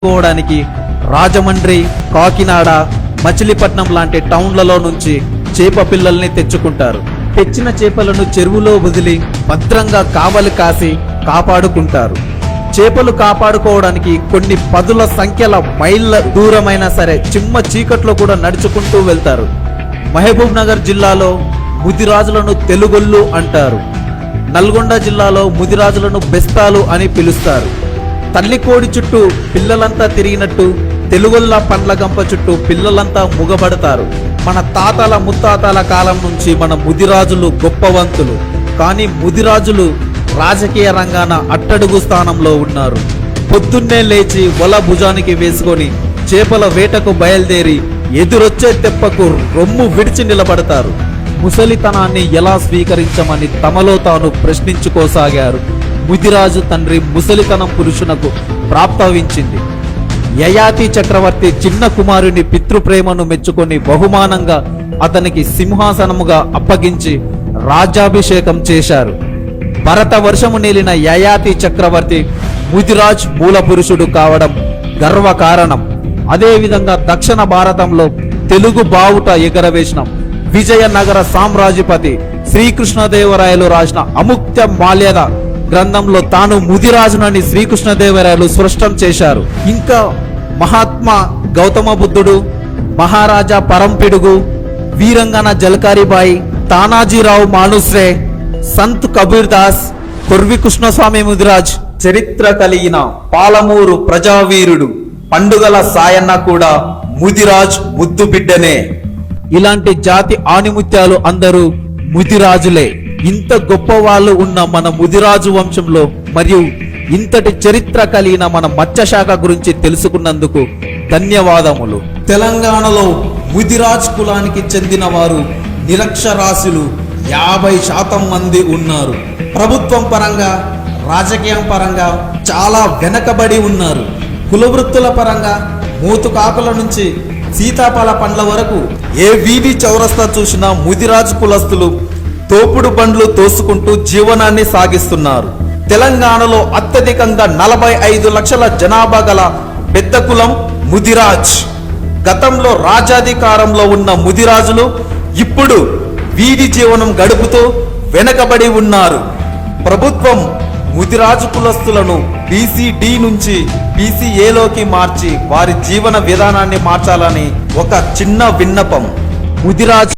కోవడానికి రాజమండ్రి, కాకినాడ, మచిలీపట్నం లాంటి టౌన్లలో నుంచి చేప పిల్లల్ని తెచ్చుకుంటారు. తెచ్చిన చేపలను చెరువులో వదిలి భద్రంగా కావలి కాసి కాపాడుకుంటారు. చేపలు కాపాడుకోవడానికి కొన్ని పదుల సంఖ్యల మైళ్ళ దూరమైనా సరే చిమ్మ చీకట్లో కూడా నడుచుకుంటూ వెళ్తారు. మహబూబ్ నగర్ జిల్లాలో ముదిరాజులను తెలుగొల్లు అంటారు. నల్గొండ జిల్లాలో ముదిరాజులను బెస్తాలు అని పిలుస్తారు. తల్లికోడి చుట్టూ పిల్లలంతా తిరిగినట్టు తెలుగొల్ల పండ్ల గంప చుట్టూ పిల్లలంతా ముగబడతారు. మన తాతల ముత్తాతల కాలం నుంచి మన ముదిరాజులు గొప్పవంతులు. కానీ ముదిరాజులు రాజకీయ రంగాన అట్టడుగు స్థానంలో ఉన్నారు. పొద్దున్నే లేచి వల భుజానికి వేసుకొని చేపల వేటకు బయలుదేరి ఎదురొచ్చే తెప్పకు రొమ్ము విడిచి నిలబడతారు. ముసలితనాన్ని ఎలా స్వీకరించమని తమలో తాను ప్రశ్నించుకోసాగారు. ముదిరాజు తండ్రి ముసలితనం పురుషునకు ప్రాప్తవించింది. యయాతి చక్రవర్తి చిన్న కుమారుని పితృప్రేమను మెచ్చుకొని బహుమానంగా అతనికి సింహాసనముగా అప్పగించి రాజ్యాభిషేకం చేశారు. భరత వర్షము నేలిన యయాతి చక్రవర్తి ముదిరాజ్ మూల పురుషుడు కావడం గర్వకారణం. అదేవిధంగా దక్షిణ భారతంలో తెలుగు బావుట ఎగరవేసిన విజయనగర సామ్రాజ్యపతి శ్రీకృష్ణదేవరాయలు రాసిన అముక్త మాల్యద గ్రంథంలో తాను ముదిరాజునని శ్రీకృష్ణదేవరాయలు స్పష్టం చేశారు. ఇంకా మహాత్మా గౌతమ బుద్ధుడు, మహారాజా పరంపిడుగు, వీరంగన జలకారిబాయి, తానాజీరావు మానుశ్రే, సంత్ కబీర్ దాస్, కొర్వి కృష్ణస్వామి ముదిరాజ్, చరిత్ర కలిగిన పాలమూరు ప్రజావీరుడు పండుగల సాయన్న కూడా ముదిరాజ్ ముద్దు బిడ్డనే. ఇలాంటి జాతి ఆణిముత్యాలు అందరూ ముదిరాజులే. ఇంత గొప్ప వాళ్ళు ఉన్న మన ముదిరాజు వంశంలో మరియు ఇంతటి చరిత్ర కలిగిన మన మత్స్యశాఖ గురించి తెలుసుకున్నందుకు ధన్యవాదములు. తెలంగాణలో ముదిరాజ్ కులానికి చెందిన వారు నిరక్షరాస్యులు 50% మంది ఉన్నారు. ప్రభుత్వం పరంగా, రాజకీయం పరంగా చాలా వెనకబడి ఉన్నారు. కులవృత్తుల పరంగా మూతుకాకుల నుంచి సీతాఫల పండ్ల వరకు ఏ వీధి చౌరస్తా చూసినా ముదిరాజు కులస్తులు తోపుడు బండ్లు తోసుకుంటూ జీవనాన్ని సాగిస్తున్నారు. తెలంగాణలో అత్యధికంగా 45 లక్షల జనాభా గల పెద్ద కులం ముదిరాజ్. గతంలో రాజాధికారంలో ఉన్న ముదిరాజులు ఇప్పుడు వీధి జీవనం గడుపుతూ వెనకబడి ఉన్నారు. ప్రభుత్వం ముదిరాజు కులస్తులను BCD నుంచి BCAలోకి మార్చి వారి జీవన విధానాన్ని మార్చాలని ఒక చిన్న విన్నపం. ముదిరాజ్